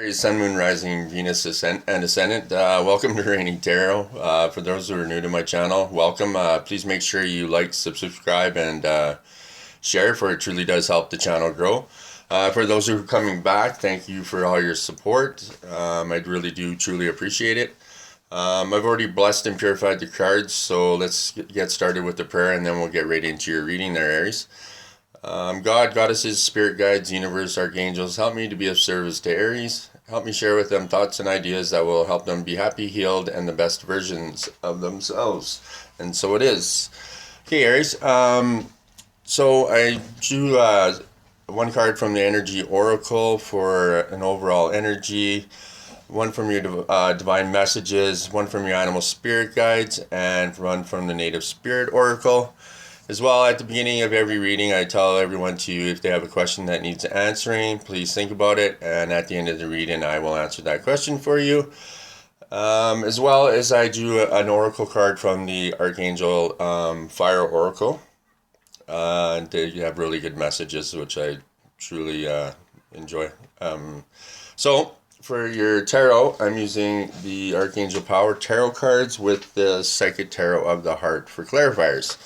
Aries, Sun, Moon, Rising, Venus, and Ascendant. Welcome to Reigning Tarot. For those who are new to my channel, welcome. Please make sure you like, subscribe, and share, for it truly does help the channel grow. For those who are coming back, thank you for all your support. I really do truly appreciate it. I've already blessed and purified the cards, so let's get started with the prayer, and then we'll get right into your reading there, Aries. God, goddesses, spirit guides, universe, archangels, help me to be of service to Aries. Help me share with them thoughts and ideas that will help them be happy, healed, and the best versions of themselves. And so it is. Okay, Aries. So I drew one card from the Energy Oracle for an overall energy, one from your divine messages, one from your animal spirit guides, and one from the Native Spirit Oracle. As well, at the beginning of every reading, I tell everyone to, if they have a question that needs answering, please think about it. And at the end of the reading, I will answer that question for you. As well as I do an oracle card from the Archangel Fire Oracle. They have really good messages, which I truly enjoy. So, for your tarot, I'm using the Archangel Power Tarot cards with the Psychic Tarot of the Heart for clarifiers.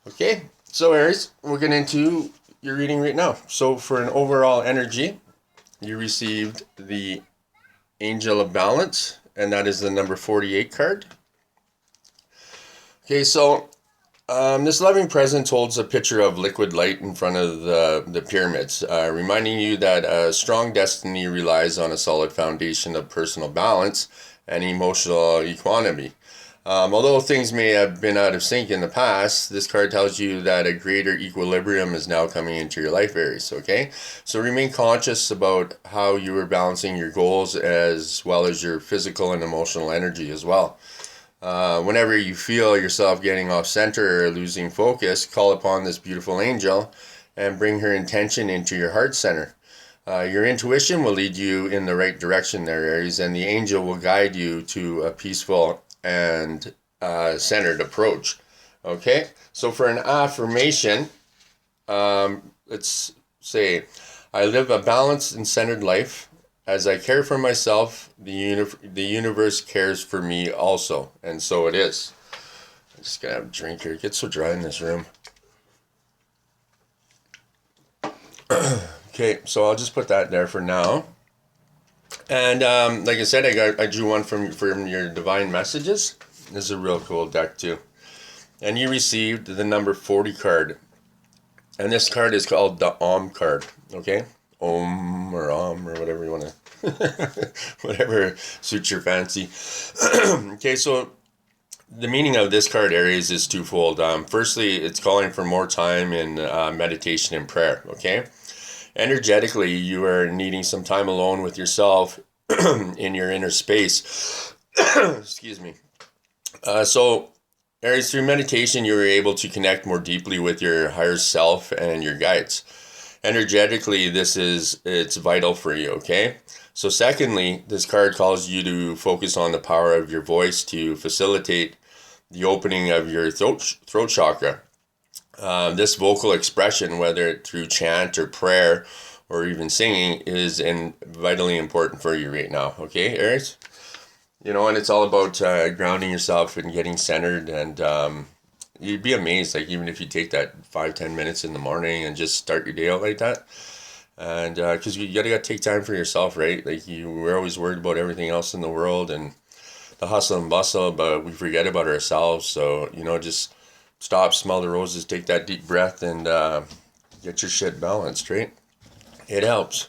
Okay, so Aries, we'll get into your reading right now. So for an overall energy, you received the Angel of Balance, and that is the number 48 card. Okay, so this loving presence holds a picture of liquid light in front of the pyramids, reminding you that a strong destiny relies on a solid foundation of personal balance and emotional equanimity. Although things may have been out of sync in the past, this card tells you that a greater equilibrium is now coming into your life, Aries, okay? So remain conscious about how you are balancing your goals as well as your physical and emotional energy as well. Whenever you feel yourself getting off center or losing focus, call upon this beautiful angel and bring her intention into your heart center. Your intuition will lead you in the right direction there, Aries, and the angel will guide you to a peaceful and centered approach. Okay, so for an affirmation, let's say, I live a balanced and centered life. As I care for myself, the universe cares for me also, and so it is. I'm just gonna have a drink here. It gets so dry in this room. Okay, so I'll just put that there for now. And like I said, I drew one from your divine messages. This is a real cool deck too. And you received the number 40 card. And this card is called the Om card. Okay? Om or whatever you want to, whatever suits your fancy. Okay, so the meaning of this card, Aries, is twofold. Firstly, it's calling for more time in meditation and prayer. Okay? Energetically, you are needing some time alone with yourself in your inner space. Excuse me. So, Aries, through meditation, you are able to connect more deeply with your higher self and your guides. Energetically, it's vital for you, okay? So secondly, this card calls you to focus on the power of your voice to facilitate the opening of your throat chakra. This vocal expression, whether through chant or prayer or even singing, is vitally important for you right now. Okay, Aries? You know, and it's all about grounding yourself and getting centered, and you'd be amazed, like, even if you take that 5-10 minutes in the morning and just start your day out like that. And because you gotta take time for yourself, right? Like, we're always worried about everything else in the world and the hustle and bustle, but we forget about ourselves. So, you know, just stop, smell the roses, take that deep breath, and get your shit balanced, right? It helps.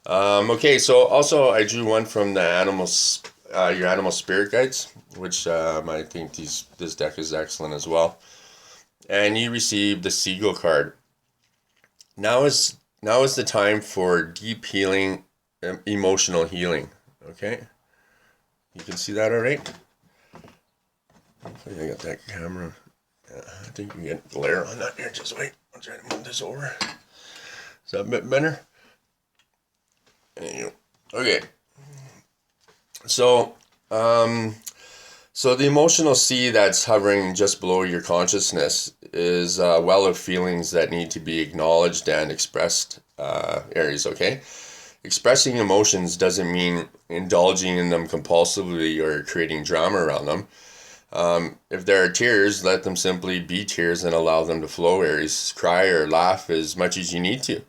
Okay, so also I drew one from the your animal spirit guides, which I think this deck is excellent as well. And you received the Seagull card. Now is the time for deep healing, emotional healing. Okay, you can see that all right? Hopefully I got that camera. I think we can get glare on that here. Just wait. I'll try to move this over. Is that a bit better? There you go. Okay. So, the emotional sea that's hovering just below your consciousness is a well of feelings that need to be acknowledged and expressed, Aries, okay? expressing emotions doesn't mean indulging in them compulsively or creating drama around them. If there are tears, let them simply be tears and allow them to flow, Aries. Cry or laugh as much as you need to.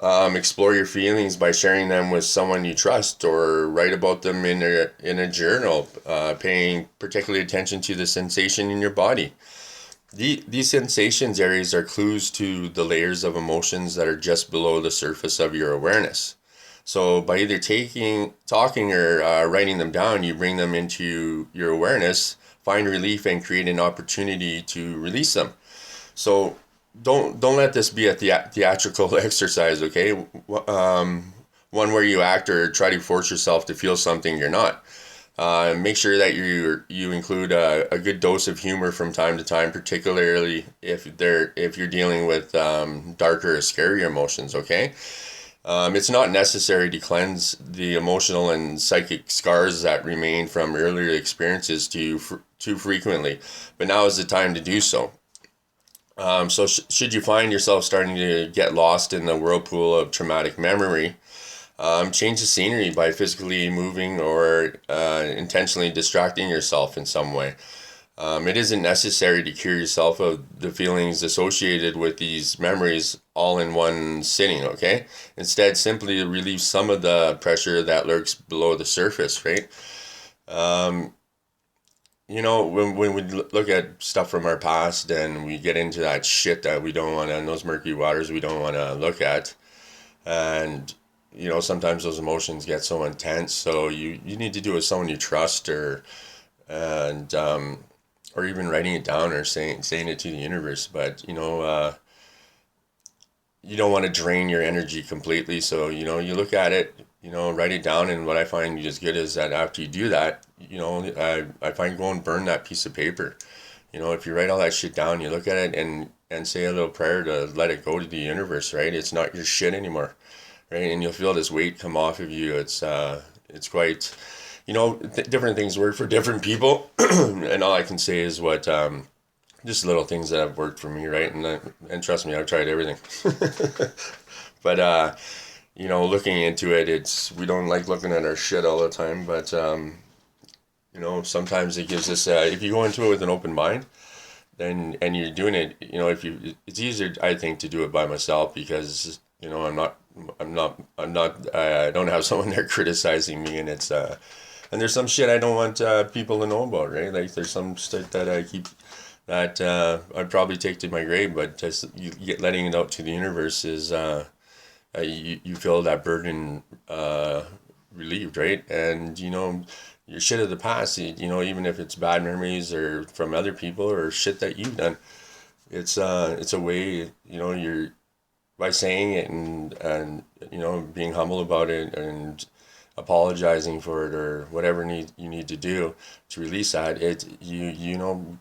Explore your feelings by sharing them with someone you trust, or write about them in a journal, paying particular attention to the sensation in your body. These sensations, Aries, are clues to the layers of emotions that are just below the surface of your awareness. So by either talking, or writing them down, you bring them into your awareness, find relief, and create an opportunity to release them. So don't let this be a theatrical exercise, okay? One where you act or try to force yourself to feel something you're not. Make sure that you include a good dose of humor from time to time, particularly if you're dealing with darker or scarier emotions. Okay, it's not necessary to cleanse the emotional and psychic scars that remain from earlier experiences too frequently, but now is the time to do so. So should you find yourself starting to get lost in the whirlpool of traumatic memory, change the scenery by physically moving or intentionally distracting yourself in some way. It isn't necessary to cure yourself of the feelings associated with these memories all in one sitting, okay? Instead, simply relieve some of the pressure that lurks below the surface, right? When we look at stuff from our past and we get into that shit that we don't want to, in those murky waters we don't want to look at, and sometimes those emotions get so intense, so you need to do it with someone you trust, and or even writing it down or saying it to the universe. But you don't want to drain your energy completely, so you look at it, write it down. And what I find is good is that after you do that, I find go and burn that piece of paper. If you write all that shit down, you look at it and say a little prayer to let it go to the universe, right? It's not your shit anymore, right? And you'll feel this weight come off of you. It's quite, different things work for different people. And all I can say is what, just little things that have worked for me, right? And trust me, I've tried everything. But, looking into it, we don't like looking at our shit all the time, but, sometimes it gives us, if you go into it with an open mind, then, and you're doing it, it's easier, I think, to do it by myself, because, I don't have someone there criticizing me, and and there's some shit I don't want people to know about, right? Like there's some shit that I keep, that I'd probably take to my grave, but just letting it out to the universe is, you feel that burden relieved, right? And your shit of the past, even if it's bad memories or from other people or shit that you've done, it's a way, you're, by saying it and being humble about it and apologizing for it or whatever you need to do to release that,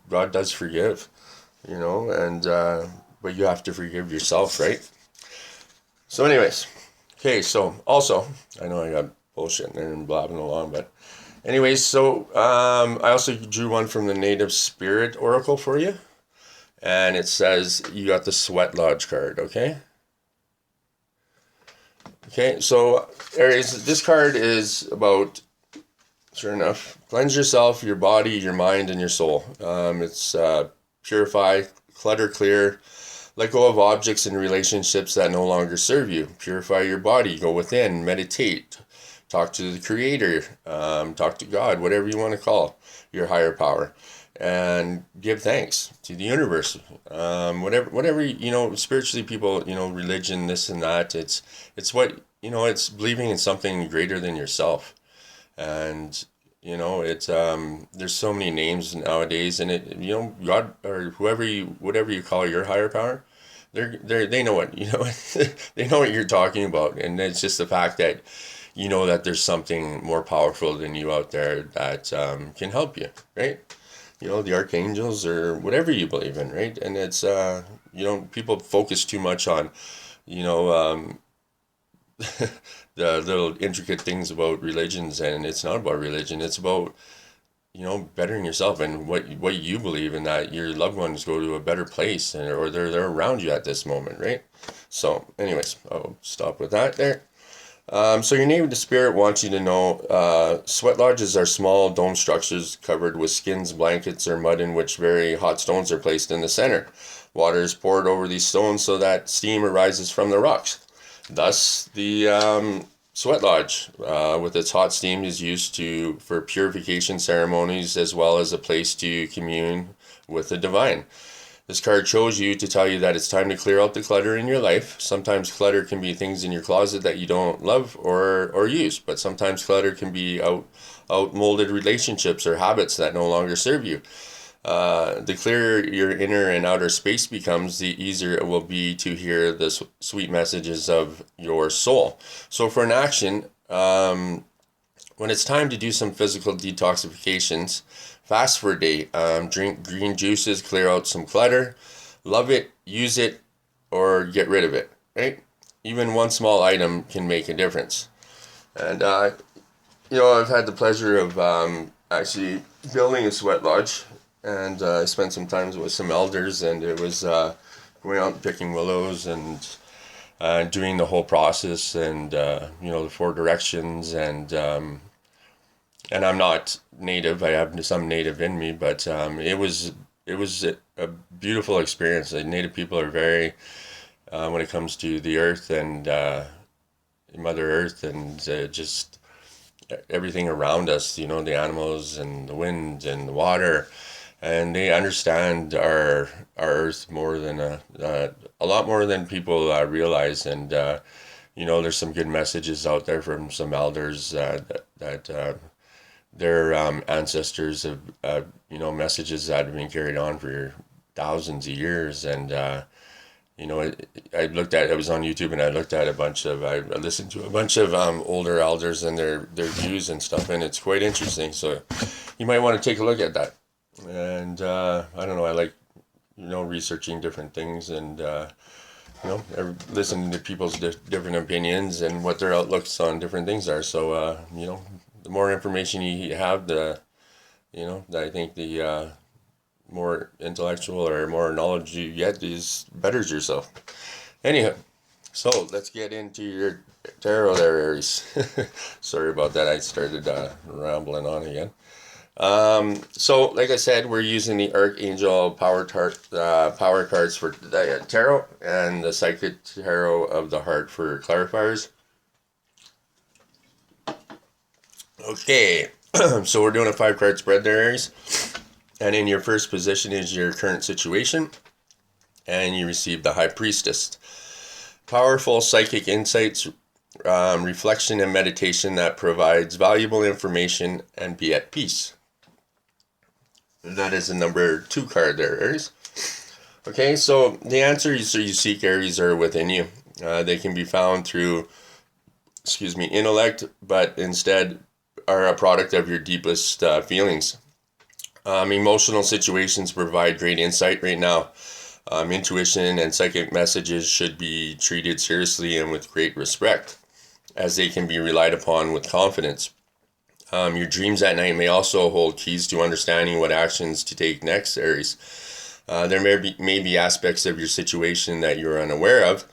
God does forgive, and but you have to forgive yourself, right? So anyways, okay, so also, I know I got bullshit in there and blabbing along, but anyways, so I also drew one from the Native Spirit Oracle for you, and it says you got the Sweat Lodge card, okay? Okay, so Aries, this card is about, sure enough, cleanse yourself, your body, your mind, and your soul. It's purify, clutter clear, let go of objects and relationships that no longer serve you. Purify your body, go within, meditate, talk to the Creator, talk to God, whatever you want to call your higher power, and give thanks to the universe. Whatever spiritually, people, religion, this and that. It's what it's believing in something greater than yourself, and it's there's so many names nowadays, and it God or whatever you call your higher power, they know what they know what you're talking about, and it's just the fact that that there's something more powerful than you out there that can help you, right? The archangels or whatever you believe in, right? And it's people focus too much on the little intricate things about religions, and it's not about religion. It's about bettering yourself and what you believe in, that your loved ones go to a better place, or they're around you at this moment, right? So anyways, I'll stop with that there. So your native spirit wants you to know sweat lodges are small dome structures covered with skins, blankets, or mud in which very hot stones are placed in the center. Water is poured over these stones so that steam arises from the rocks. Thus, the sweat lodge with its hot steam is used for purification ceremonies as well as a place to commune with the divine. This card shows you to tell you that it's time to clear out the clutter in your life. Sometimes clutter can be things in your closet that you don't love or use, but sometimes clutter can be outmolded relationships or habits that no longer serve you. The clearer your inner and outer space becomes, the easier it will be to hear the sweet messages of your soul. So for an action, when it's time to do some physical detoxifications, fast for a day, drink green juices, clear out some clutter, love it, use it, or get rid of it, right? Even one small item can make a difference. And, I've had the pleasure of actually building a sweat lodge, and I spent some time with some elders, and it was going out and picking willows and doing the whole process, and the 4 directions, and I'm not native. I have some native in me, but it was a beautiful experience. The native people are very when it comes to the earth and Mother Earth, and just everything around us. The animals and the wind and the water. And they understand our earth more than a lot more than people realize. And there's some good messages out there from some elders that their ancestors have messages that have been carried on for thousands of years. And I was on YouTube, and I listened to a bunch of older elders and their views and stuff, and it's quite interesting. So you might want to take a look at that. And I don't know, I like researching different things, and listening to people's different opinions and what their outlooks on different things are. So the more information you have, I think the more intellectual or more knowledge you get is betters yourself. Anyhow, so let's get into your tarot there, Aries. Sorry about that. I started rambling on again. So like I said, we're using the Archangel power cards for the tarot, and the Psychic Tarot of the Heart for clarifiers. Okay, so we're doing a 5-card spread there, Aries. And in your first position is your current situation, and you receive the High Priestess. Powerful psychic insights, reflection, and meditation that provides valuable information, and be at peace. And that is the number 2 card there, Aries. Okay, so the answers you seek, Aries, are within you. They can be found through, intellect, but instead are a product of your deepest feelings. Emotional situations provide great insight right now. Intuition and psychic messages should be treated seriously and with great respect, as they can be relied upon with confidence. Your dreams at night may also hold keys to understanding what actions to take next, Aries. There may be aspects of your situation that you're unaware of,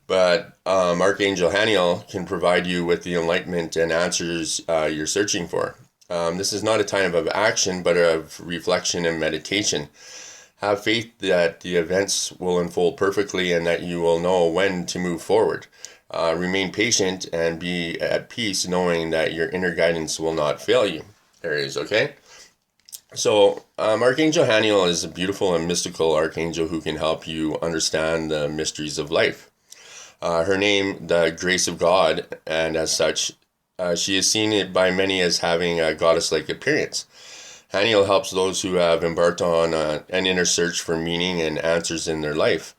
but Archangel Haniel can provide you with the enlightenment and answers you're searching for. This is not a time of action, but of reflection and meditation. Have faith that the events will unfold perfectly and that you will know when to move forward. Remain patient and be at peace, knowing that your inner guidance will not fail you, Aries, okay? So, Archangel Haniel is a beautiful and mystical archangel who can help you understand the mysteries of life. Her name, the Grace of God, and as such, she is seen by many as having a goddess-like appearance. Haniel helps those who have embarked on an inner search for meaning and answers in their life.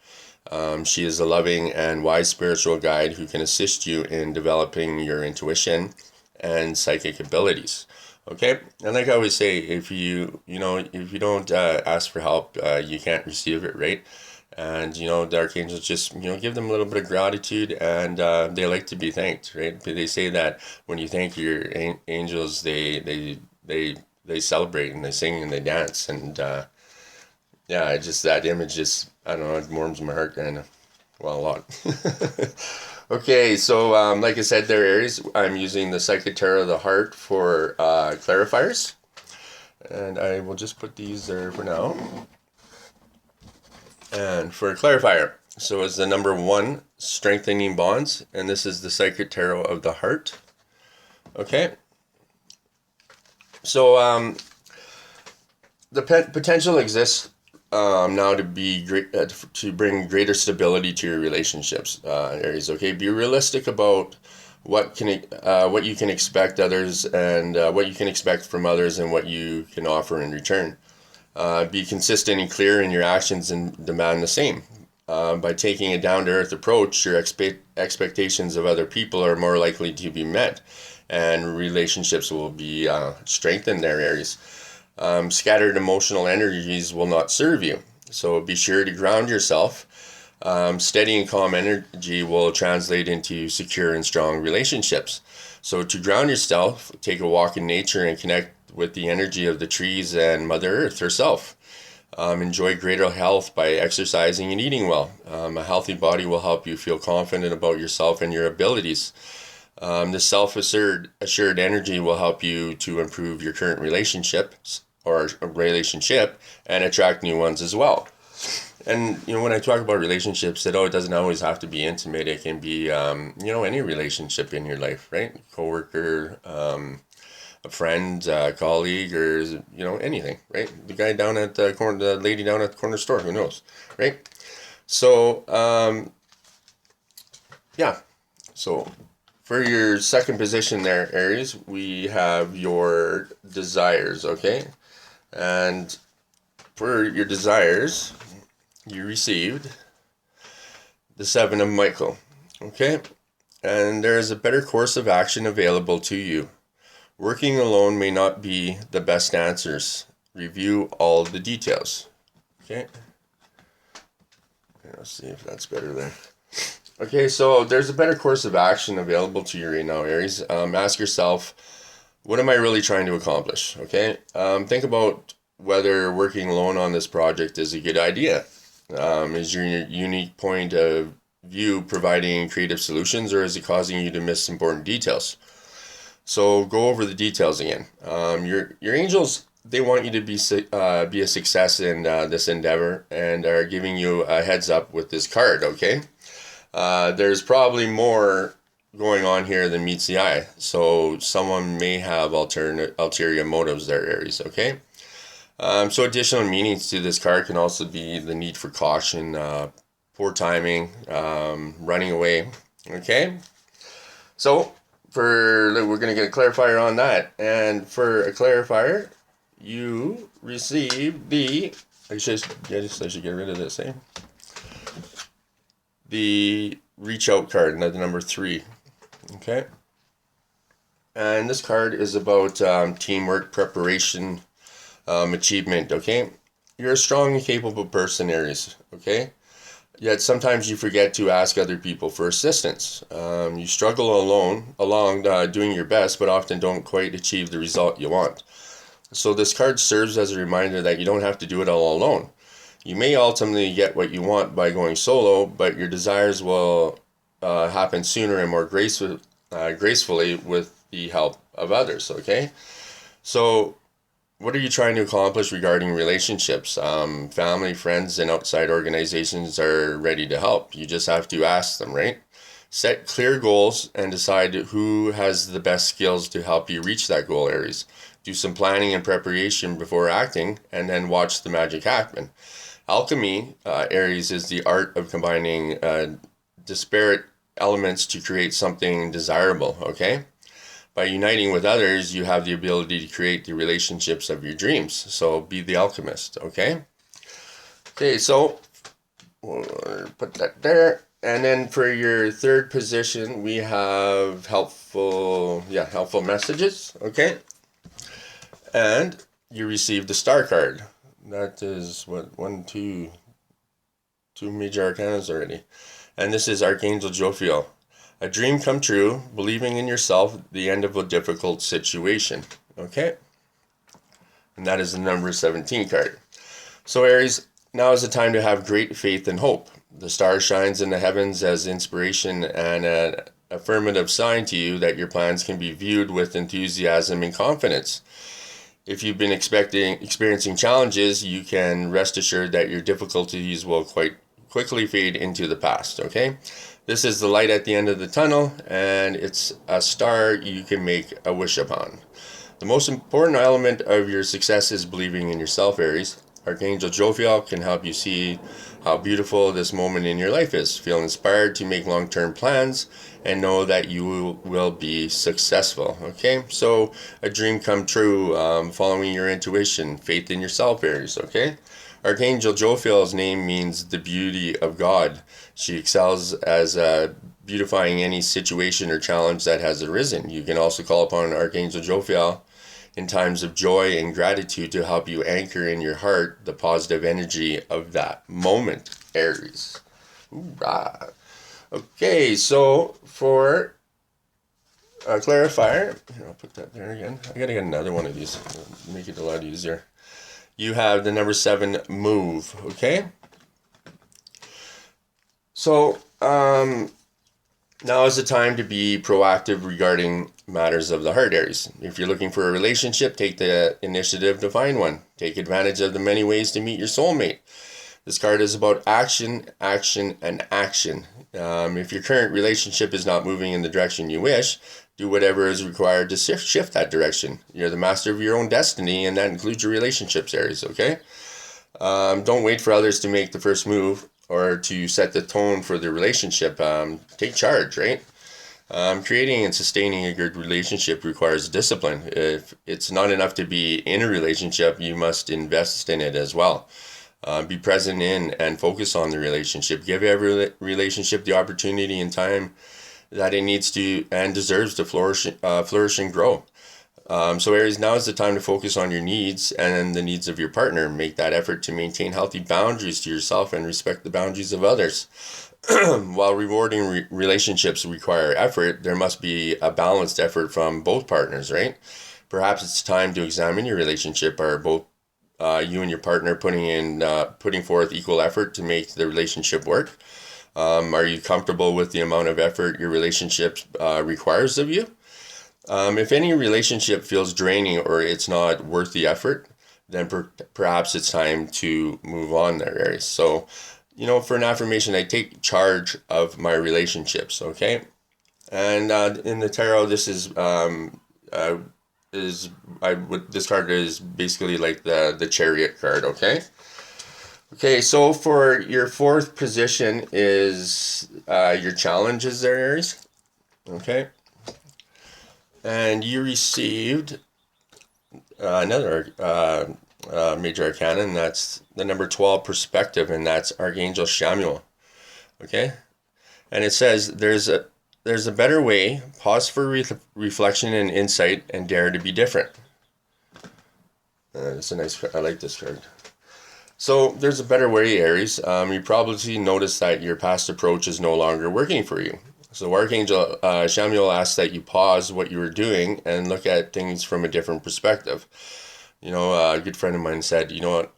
She is a loving and wise spiritual guide who can assist you in developing your intuition and psychic abilities. Okay, and like I always say, if you don't ask for help, you can't receive it, right? And the archangels just give them a little bit of gratitude, and they like to be thanked, right? They say that when you thank your angels, they celebrate and they sing and they dance, and yeah, just that image just, I don't know, it warms my heart kind of, well, a lot. Okay, so like I said there, Aries, I'm using the Psychic Tarot of the Heart for clarifiers. And I will just put these there for now. And for a clarifier, so it's the number 1, strengthening bonds. And this is the Psychic Tarot of the Heart. Okay. So the potential exists now to be great, to bring greater stability to your relationships, Aries. Okay, be realistic about what you can expect others and what you can expect from others and what you can offer in return. Be consistent and clear in your actions and demand the same. By taking a down-to-earth approach, your expectations of other people are more likely to be met, and relationships will be strengthened there, Aries. Scattered emotional energies will not serve you, so be sure to ground yourself. Steady and calm energy will translate into secure and strong relationships. So to ground yourself, take a walk in nature and connect with the energy of the trees and Mother Earth herself. Enjoy greater health by exercising and eating well. A healthy body will help you feel confident about yourself and your abilities. This self-assured energy will help you to improve your current relationships or relationship and attract new ones as well. And when I talk about relationships, it doesn't always have to be intimate. It can be any relationship in your life, right? Coworker, a friend, a colleague, or anything, right? The guy down at the corner, the lady down at the corner store, who knows, right? So yeah. So for your second position there, Aries, we have your desires, okay? And for your desires, you received the 7 of Michael, okay? And there is a better course of action available to you. Working alone may not be the best answers. Review all the details, okay? Let's see if that's better there. Okay, so there's a better course of action available to you right now, Aries. Ask yourself, what am I really trying to accomplish? Okay, think about whether working alone on this project is a good idea. Is your unique point of view providing creative solutions, or is it causing you to miss important details? So go over the details again. Your angels, they want you to be a success in this endeavor and are giving you a heads up with this card, okay? There's probably more going on here than meets the eye. So someone may have ulterior motives there, Aries, okay? So additional meanings to this card can also be the need for caution, poor timing, running away, okay? So we're going to get a clarifier on that. And for a clarifier, you receive I should get rid of this, eh? The reach out card, the number 3, okay? And this card is about teamwork, preparation, achievement, okay? You're a strong and capable person, Aries, okay? Yet sometimes you forget to ask other people for assistance. You struggle along doing your best, but often don't quite achieve the result you want. So this card serves as a reminder that you don't have to do it all alone. You may ultimately get what you want by going solo, but your desires will happen sooner and more gracefully with the help of others, okay? So what are you trying to accomplish regarding relationships? Family, friends, and outside organizations are ready to help. You just have to ask them, right? Set clear goals and decide who has the best skills to help you reach that goal, Aries. Do some planning and preparation before acting, and then watch the magic happen. Alchemy, Aries, is the art of combining disparate elements to create something desirable, okay? By uniting with others, you have the ability to create the relationships of your dreams. So be the alchemist, okay? Okay, so we'll put that there. And then for your third position, we have helpful messages, okay? And you receive the star card. That is two major arcanas already. And this is Archangel Jophiel. A dream come true, believing in yourself, the end of a difficult situation. Okay? And that is the number 17 card. So Aries, now is the time to have great faith and hope. The star shines in the heavens as inspiration and an affirmative sign to you that your plans can be viewed with enthusiasm and confidence. If you've been experiencing challenges, you can rest assured that your difficulties will quite quickly fade into the past, okay? This is the light at the end of the tunnel, and it's a star you can make a wish upon. The most important element of your success is believing in yourself, Aries. Archangel Jophiel can help you see how beautiful this moment in your life is. Feel inspired to make long-term plans and know that you will be successful. Okay, so a dream come true, following your intuition, faith in yourself, Aries. Okay, Archangel Jophiel's name means the beauty of God. She excels as beautifying any situation or challenge that has arisen. You can also call upon Archangel Jophiel in times of joy and gratitude to help you anchor in your heart the positive energy of that moment, Aries. Hoorah. Okay, so for a clarifier, here, I'll put that there again. I gotta get another one of these, make it a lot easier. You have the number 7, move, okay? So, now is the time to be proactive regarding matters of the heart, Aries. If you're looking for a relationship, take the initiative to find one. Take advantage of the many ways to meet your soulmate. This card is about action, action, and action. If your current relationship is not moving in the direction you wish, do whatever is required to shift that direction. You're the master of your own destiny, and that includes your relationships, Aries, okay? Don't wait for others to make the first move or to set the tone for the relationship. Take charge, right? Creating and sustaining a good relationship requires discipline. If it's not enough to be in a relationship, you must invest in it as well. Be present in and focus on the relationship. Give every relationship the opportunity and time that it needs to and deserves to flourish and grow. So Aries, now is the time to focus on your needs and the needs of your partner. Make that effort to maintain healthy boundaries to yourself and respect the boundaries of others. While rewarding relationships require effort, there must be a balanced effort from both partners, right? Perhaps it's time to examine your relationship. Are both you and your partner putting forth equal effort to make the relationship work? Are you comfortable with the amount of effort your relationship requires of you? If any relationship feels draining or it's not worth the effort, then perhaps it's time to move on there, Aries. So, for an affirmation, I take charge of my relationships, okay? And in the tarot, this this card is basically like the Chariot card, okay? Okay, so for your 4th position is your challenges there, Aries, okay? And you received another major arcana, and that's the number 12, perspective, and that's Archangel Samuel. Okay, and it says there's a better way. Pause for reflection and insight, and dare to be different. It's a nice. I like this card. So there's a better way, Aries. You probably noticed that your past approach is no longer working for you. So Archangel Samuel asks that you pause what you were doing and look at things from a different perspective. A good friend of mine said,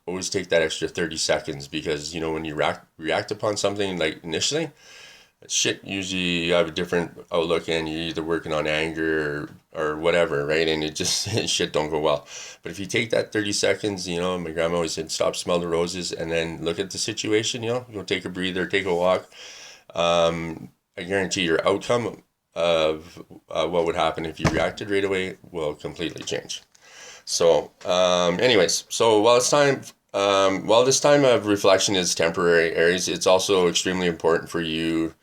always take that extra 30 seconds because, when you react upon something like initially, shit, usually you have a different outlook and you're either working on anger or whatever, right? And it just, shit don't go well. But if you take that 30 seconds, my grandma always said, stop, smell the roses, and then look at the situation, go take a breather, take a walk. I guarantee your outcome of what would happen if you reacted right away will completely change. So, anyways, so while this time of reflection is temporary, Aries, it's also extremely important for you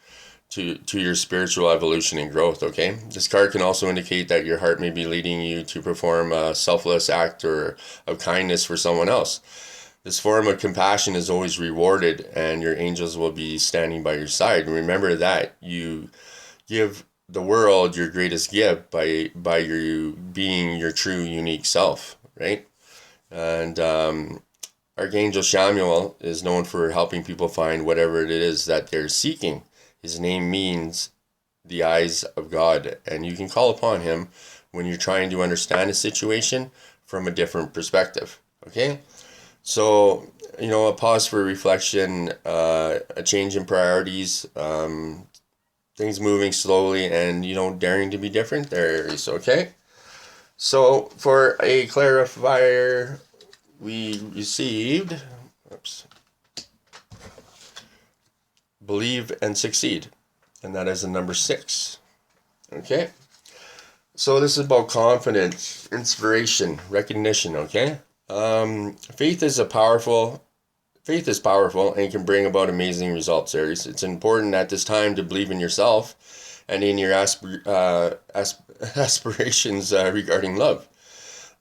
to your spiritual evolution and growth, okay? This card can also indicate that your heart may be leading you to perform a selfless act of kindness for someone else. This form of compassion is always rewarded, and your angels will be standing by your side. And remember that you give the world your greatest gift by you being your true, unique self, right? And Archangel Samuel is known for helping people find whatever it is that they're seeking. His name means the eyes of God, and you can call upon him when you're trying to understand a situation from a different perspective, okay? So, a pause for reflection, a change in priorities, things moving slowly, and, daring to be different there, Aries, okay? So, for a clarifier, we received, oops, believe and succeed, and that is the number 6, okay? So, this is about confidence, inspiration, recognition, okay? Faith is powerful and can bring about amazing results, Aries. It's important at this time to believe in yourself and in your aspirations regarding love.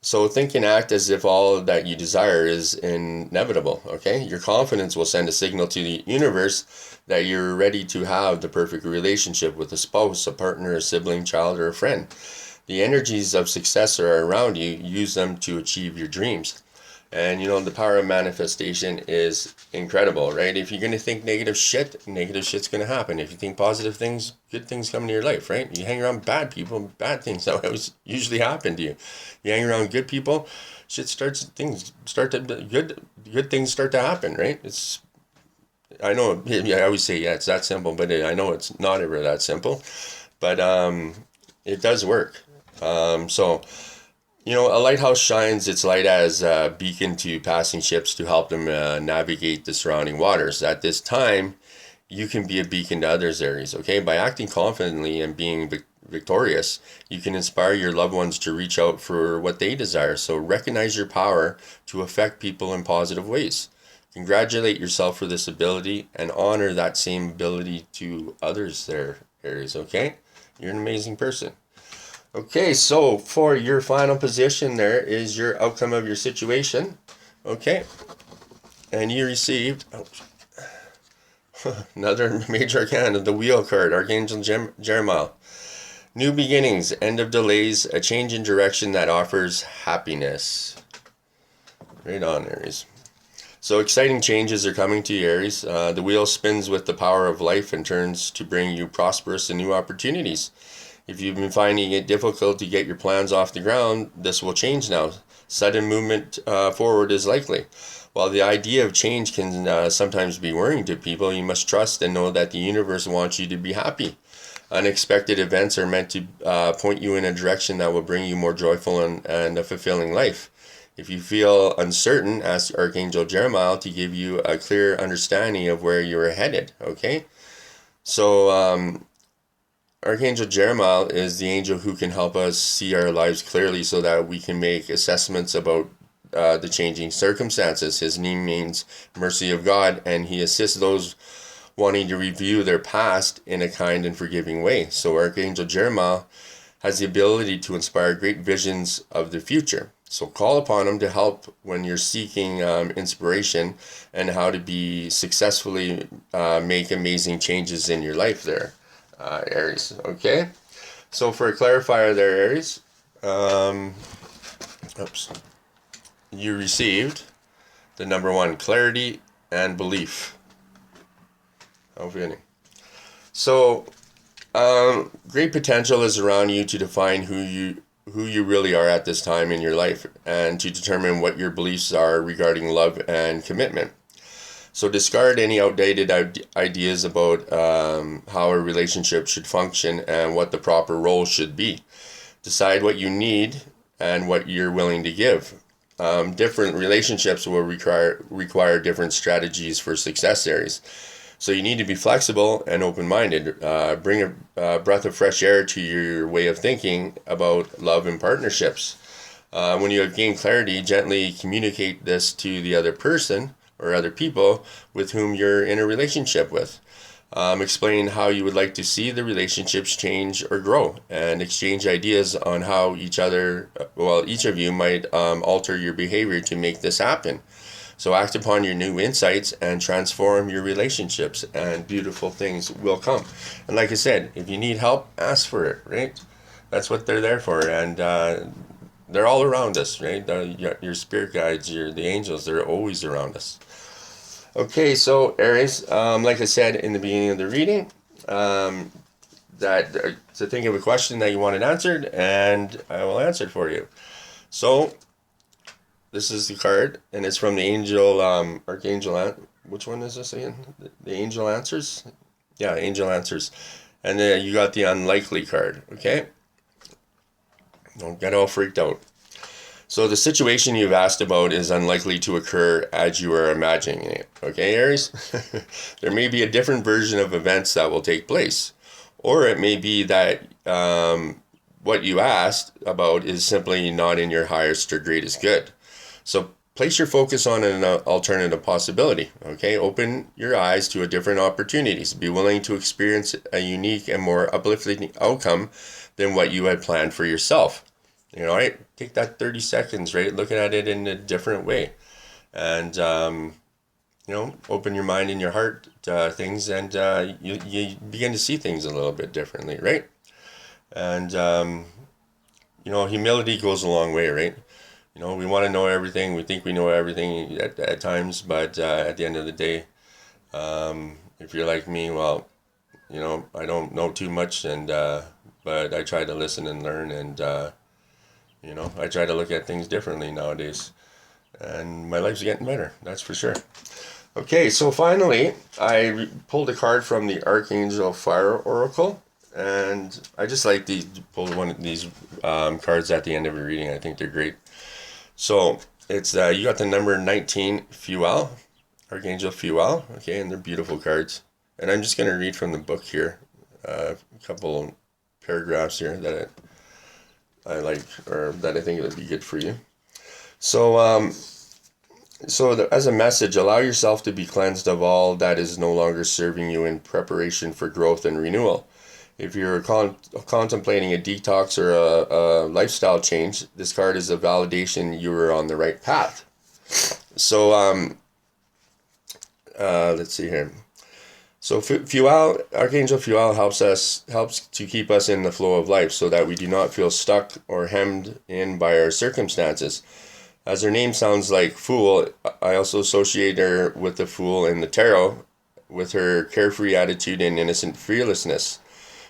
So think and act as if all that you desire is inevitable, okay? Your confidence will send a signal to the universe that you're ready to have the perfect relationship with a spouse, a partner, a sibling, child, or a friend. The energies of success are around you. Use them to achieve your dreams. And the power of manifestation is incredible, right? If you're going to think negative shit's going to happen. If you think positive things, good things come into your life, right? You hang around bad people, bad things always usually happen to you. You hang around good people, good things start to happen, right? I know, yeah, I always say, yeah, it's that simple, but I know it's not ever that simple, but it does work. So, a lighthouse shines its light as a beacon to passing ships to help them navigate the surrounding waters. At this time, you can be a beacon to others, Aries, okay? By acting confidently and being victorious, you can inspire your loved ones to reach out for what they desire. So recognize your power to affect people in positive ways. Congratulate yourself for this ability and honor that same ability to others there, Aries, okay? You're an amazing person. Okay, so for your final position, there is your outcome of your situation. Okay, and you received another major arcana, the wheel card, Archangel Jeremiah. New beginnings, end of delays, a change in direction that offers happiness. Right on, Aries. So exciting changes are coming to you, Aries. The wheel spins with the power of life and turns to bring you prosperous and new opportunities. If you've been finding it difficult to get your plans off the ground, this will change now. Sudden movement forward is likely. While the idea of change can sometimes be worrying to people, you must trust and know that the universe wants you to be happy. Unexpected events are meant to point you in a direction that will bring you more joyful and a fulfilling life. If you feel uncertain, ask Archangel Jeremiah to give you a clear understanding of where you are headed, okay? So, Archangel Jeremiah is the angel who can help us see our lives clearly so that we can make assessments about the changing circumstances. His name means mercy of God, and he assists those wanting to review their past in a kind and forgiving way. So Archangel Jeremiah has the ability to inspire great visions of the future. So call upon him to help when you're seeking inspiration and how to be successfully make amazing changes in your life there. Aries, okay? So for a clarifier there, Aries, you received the number 1, clarity and belief. So, great potential is around you to define who you really are at this time in your life and to determine what your beliefs are regarding love and commitment. So discard any outdated ideas about how a relationship should function and what the proper role should be. Decide what you need and what you're willing to give. Different relationships will require different strategies for success, Aries. So you need to be flexible and open-minded. Bring a breath of fresh air to your way of thinking about love and partnerships. When you have gained clarity, gently communicate this to the other person or other people with whom you're in a relationship with. Explain how you would like to see the relationships change or grow, and exchange ideas on how each of you might alter your behavior to make this happen. So act upon your new insights and transform your relationships, and beautiful things will come. And like I said, if you need help, ask for it, right? That's what they're there for, and they're all around us, right? Your spirit guides, the angels, they're always around us. Okay, so Aries, like I said in the beginning of the reading, to think of a question that you wanted answered, and I will answer it for you. So, this is the card, and it's from the angel, which one is this again? The angel answers? Yeah, angel answers. And then you got the unlikely card, okay? Don't get all freaked out. So the situation you've asked about is unlikely to occur as you are imagining it, okay, Aries? There may be a different version of events that will take place. Or it may be that what you asked about is simply not in your highest or greatest good. So place your focus on an alternative possibility, okay? Open your eyes to a different opportunities. Be willing to experience a unique and more uplifting outcome than what you had planned for yourself. You know, right? Take that 30 seconds, right? Looking at it in a different way. And, you know, open your mind and your heart to things, and you begin to see things a little bit differently, right? And, you know, humility goes a long way, right? You know, we want to know everything. We think we know everything at times, but at the end of the day, if you're like me, well, you know, I don't know too much, and but I try to listen and learn, and you know, I try to look at things differently nowadays, and my life's getting better. That's for sure. Okay, so finally, I pulled a card from the Archangel Fire Oracle, and I just like to pull one of these cards at the end of a reading. I think they're great. So it's you got the number 19, Fuel, Archangel Fuel, okay, and they're beautiful cards. And I'm just going to read from the book here, a couple paragraphs here that I like, or that I think would be good for you. So, as a message, allow yourself to be cleansed of all that is no longer serving you in preparation for growth and renewal. If you're contemplating a detox or a lifestyle change, this card is a validation you are on the right path. So, let's see here. So, Fuel, Archangel Fuel helps to keep us in the flow of life so that we do not feel stuck or hemmed in by our circumstances. As her name sounds like fool, I also associate her with the fool in the tarot, with her carefree attitude and innocent fearlessness.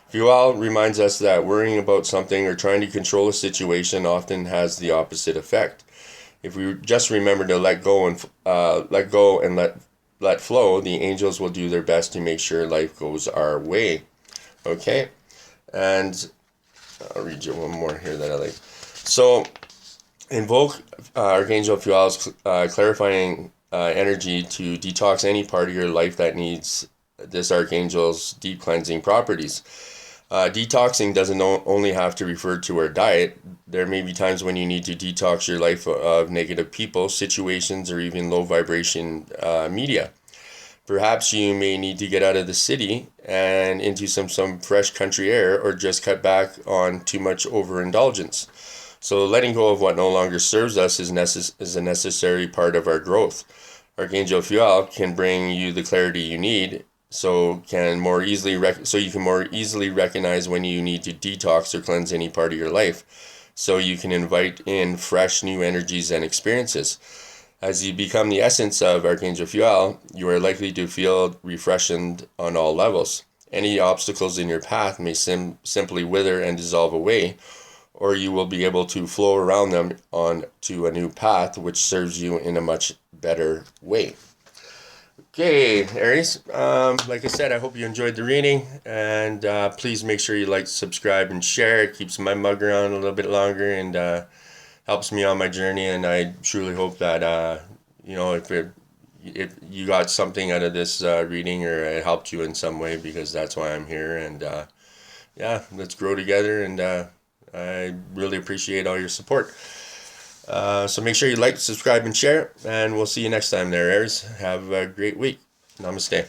Fuel reminds us that worrying about something or trying to control a situation often has the opposite effect. If we just remember to let go and let flow, the angels will do their best to make sure life goes our way. Okay, and I'll read you one more here that I like. So, invoke Archangel Fuel's clarifying energy to detox any part of your life that needs this Archangel's deep cleansing properties. Detoxing doesn't only have to refer to our diet. There may be times when you need to detox your life of negative people, situations, or even low vibration media. Perhaps you may need to get out of the city and into some fresh country air, or just cut back on too much overindulgence. So letting go of what no longer serves us is a necessary part of our growth. Archangel Fuel can bring you the clarity you need, so you can more easily recognize when you need to detox or cleanse any part of your life, so you can invite in fresh new energies and experiences. As you become the essence of Archangel Fuel, you are likely to feel refreshed on all levels. Any obstacles in your path may simply wither and dissolve away, or you will be able to flow around them on to a new path which serves you in a much better way. Okay, Aries, like I said, I hope you enjoyed the reading, and please make sure you like, subscribe, and share. It keeps my mug around a little bit longer, and helps me on my journey, and I truly hope that, you know, if you got something out of this reading, or it helped you in some way, because that's why I'm here, and yeah, let's grow together, and I really appreciate all your support. So make sure you like, subscribe, and share, and we'll see you next time there, Aries. Have a great week. Namaste.